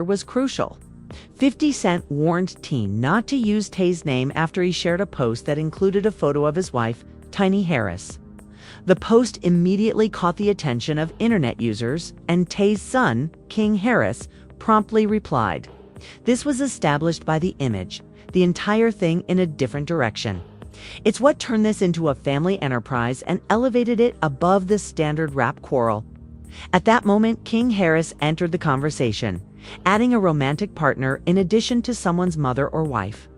was crucial. 50 Cent warned Teen not to use Tay's name after he shared a post that included a photo of his wife, Tiny Harris. The post immediately caught the attention of internet users, and Tay's son, King Harris, promptly replied. This was established by the image, the entire thing in a different direction. It's what turned this into a family enterprise and elevated it above the standard rap quarrel. At that moment, King Harris entered the conversation, adding a romantic partner in addition to someone's mother or wife.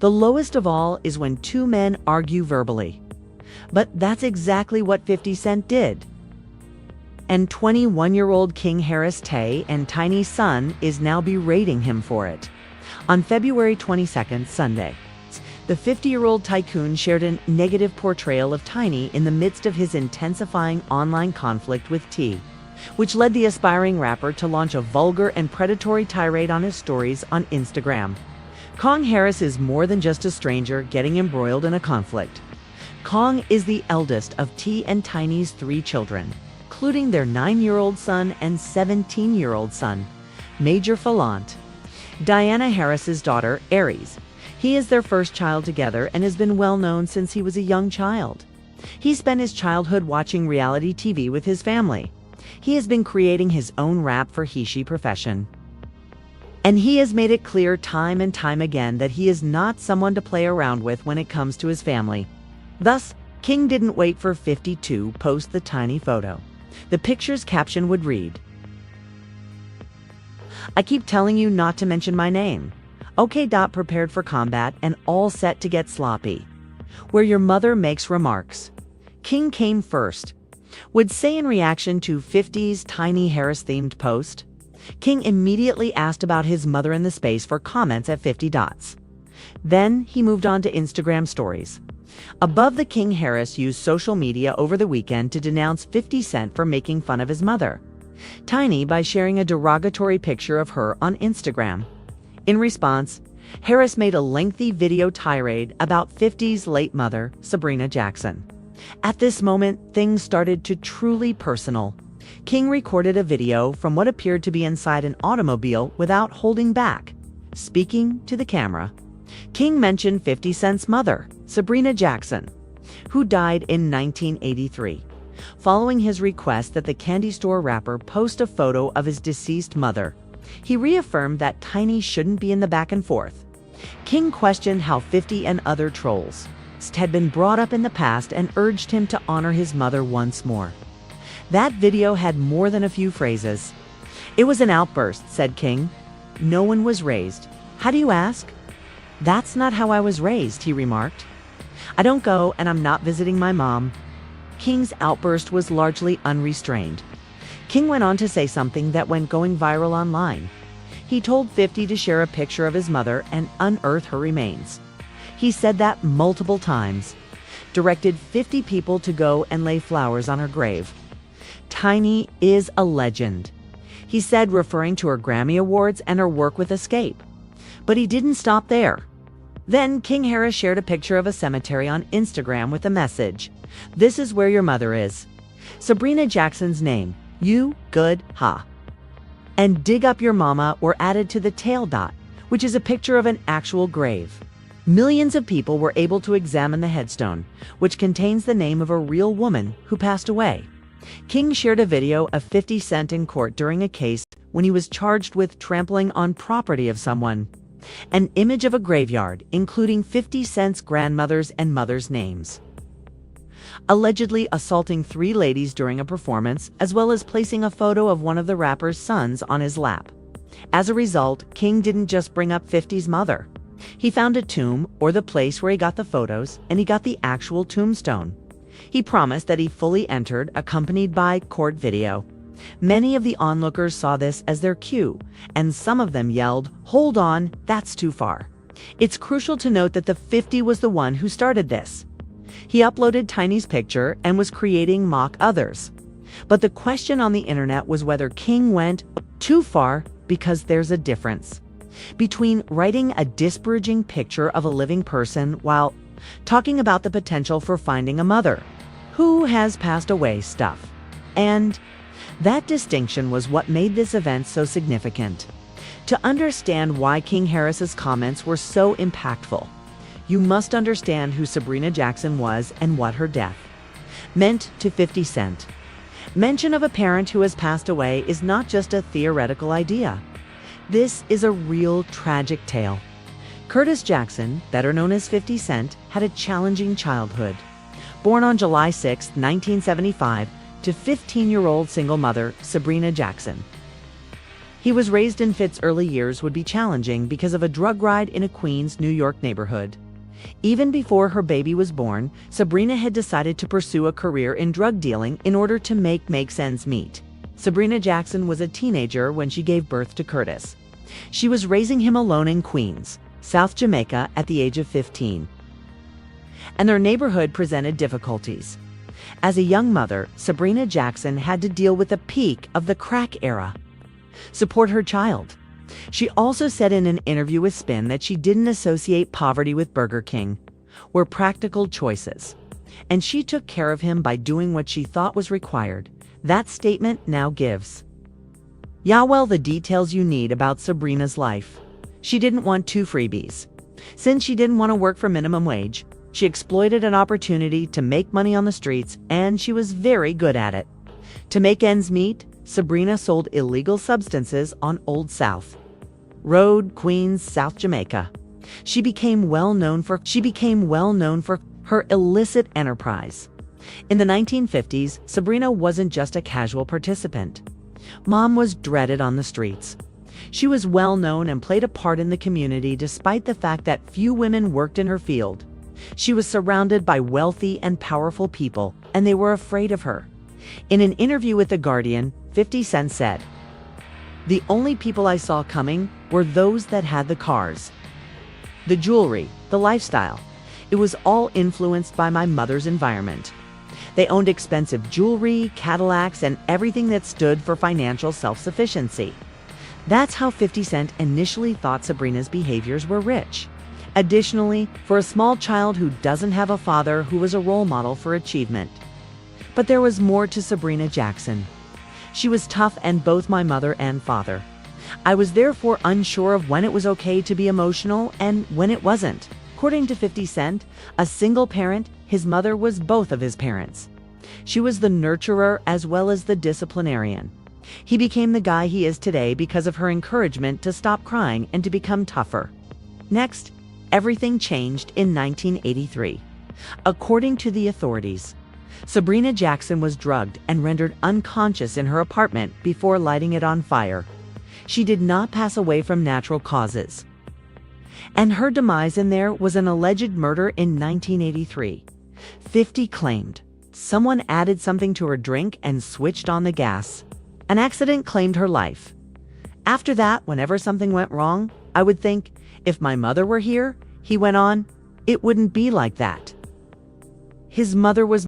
The lowest of all is when two men argue verbally. But that's exactly what 50 Cent did. And 21-year-old King Harris Tay and Tiny's son is now berating him for it. On February 22nd, Sunday, the 50-year-old tycoon shared a negative portrayal of Tiny in the midst of his intensifying online conflict with T, which led the aspiring rapper to launch a vulgar and predatory tirade on his stories on Instagram. Kong Harris is more than just a stranger getting embroiled in a conflict. Kong is the eldest of T and Tiny's 3 children, including their 9-year-old son and 17-year-old son, Major Falant. Diana Harris's daughter, Aries. He is their first child together and has been well known since he was a young child. He spent his childhood watching reality TV with his family. He has been creating his own rap for he/she profession. And he has made it clear time and time again that he is not someone to play around with when it comes to his family. Thus, King didn't wait for 50 to post the Tiny photo. The picture's caption would read, "I keep telling you not to mention my name. OK. Prepared for combat and all set to get sloppy. Where your mother makes remarks." King came first. Would say in reaction to 50's Tiny Harris themed post. King immediately asked about his mother in the space for comments at 50 dots. Then he moved on to Instagram stories. Above the King Harris used social media over the weekend to denounce 50 Cent for making fun of his mother, Tiny, by sharing a derogatory picture of her on Instagram. In response, Harris made a lengthy video tirade about 50's late mother, Sabrina Jackson. At this moment, things started to truly personal. King recorded a video from what appeared to be inside an automobile without holding back. Speaking to the camera, King mentioned 50 Cent's mother, Sabrina Jackson, who died in 1983. Following his request that the candy store rapper post a photo of his deceased mother, he reaffirmed that Tiny shouldn't be in the back and forth. King questioned how 50 and other trolls had been brought up in the past and urged him to honor his mother once more. That video had more than a few phrases. "It was an outburst," said King. "No one was raised. How do you ask?" "That's not how I was raised," he remarked. "I don't go and I'm not visiting my mom." King's outburst was largely unrestrained. King went on to say something that went going viral online. He told 50 to share a picture of his mother and unearth her remains. He said that multiple times, directed 50 people to go and lay flowers on her grave. Tiny is a legend, he said, referring to her Grammy Awards and her work with Escape. But he didn't stop there. Then King Harris shared a picture of a cemetery on Instagram with a message. "This is where your mother is. Sabrina Jackson's name. You good, ha. And dig up your mama," were added to the tail dot, which is a picture of an actual grave. Millions of people were able to examine the headstone, which contains the name of a real woman who passed away. King shared a video of 50 Cent in court during a case when he was charged with trampling on property of someone. An image of a graveyard, including 50 Cent's grandmother's and mother's names. Allegedly assaulting 3 ladies during a performance, as well as placing a photo of one of the rapper's sons on his lap. As a result, King didn't just bring up 50's mother. He found a tomb, or the place where he got the photos, and he got the actual tombstone. He promised that he fully entered, accompanied by court video. Many of the onlookers saw this as their cue, and some of them yelled, "Hold on, that's too far." It's crucial to note that the 50 was the one who started this. He uploaded Tiny's picture and was creating mock others. But the question on the internet was whether King went too far, because there's a difference between writing a disparaging picture of a living person while talking about the potential for finding a mother who has passed away stuff. And that distinction was what made this event so significant. To understand why King Harris's comments were so impactful, you must understand who Sabrina Jackson was and what her death meant to 50 Cent. Mention of a parent who has passed away is not just a theoretical idea. This is a real tragic tale. Curtis Jackson, better known as 50 Cent, had a challenging childhood. Born on July 6, 1975, to 15-year-old single mother Sabrina Jackson. He was raised in Fitz' early years would be challenging because of a drug ride in a Queens, New York neighborhood. Even before her baby was born, Sabrina had decided to pursue a career in drug dealing in order to make ends meet. Sabrina Jackson was a teenager when she gave birth to Curtis. She was raising him alone in Queens, South Jamaica at the age of 15. And their neighborhood presented difficulties. As a young mother, Sabrina Jackson had to deal with the peak of the crack era. Support her child. She also said in an interview with Spin that she didn't associate poverty with Burger King, were practical choices, and she took care of him by doing what she thought was required. That statement now gives well the details you need about Sabrina's life. She didn't want two freebies. Since she didn't want to work for minimum wage, she exploited an opportunity to make money on the streets, and she was very good at it. To make ends meet, Sabrina sold illegal substances on Old South Road, Queens, South Jamaica. She became well known for her illicit enterprise. In the 1950s, Sabrina wasn't just a casual participant. Mom was dreaded on the streets. She was well known and played a part in the community despite the fact that few women worked in her field. She was surrounded by wealthy and powerful people, and they were afraid of her. In an interview with The Guardian, 50 Cent said, "The only people I saw coming were those that had the cars, the jewelry, the lifestyle. It was all influenced by my mother's environment. They owned expensive jewelry, Cadillacs, and everything that stood for financial self-sufficiency." That's how 50 Cent initially thought Sabrina's behaviors were rich. Additionally, for a small child who doesn't have a father who was a role model for achievement. But there was more to Sabrina Jackson. She was tough and both my mother and father. I was therefore unsure of when it was okay to be emotional and when it wasn't. According to 50 Cent, a single parent, his mother was both of his parents. She was the nurturer as well as the disciplinarian. He became the guy he is today because of her encouragement to stop crying and to become tougher. Next, everything changed in 1983. According to the authorities, Sabrina Jackson was drugged and rendered unconscious in her apartment before lighting it on fire. She did not pass away from natural causes. And her demise in there was an alleged murder in 1983. 50 claimed someone added something to her drink and switched on the gas. An accident claimed her life. After that, whenever something went wrong, I would think, if my mother were here, he went on, it wouldn't be like that. His mother was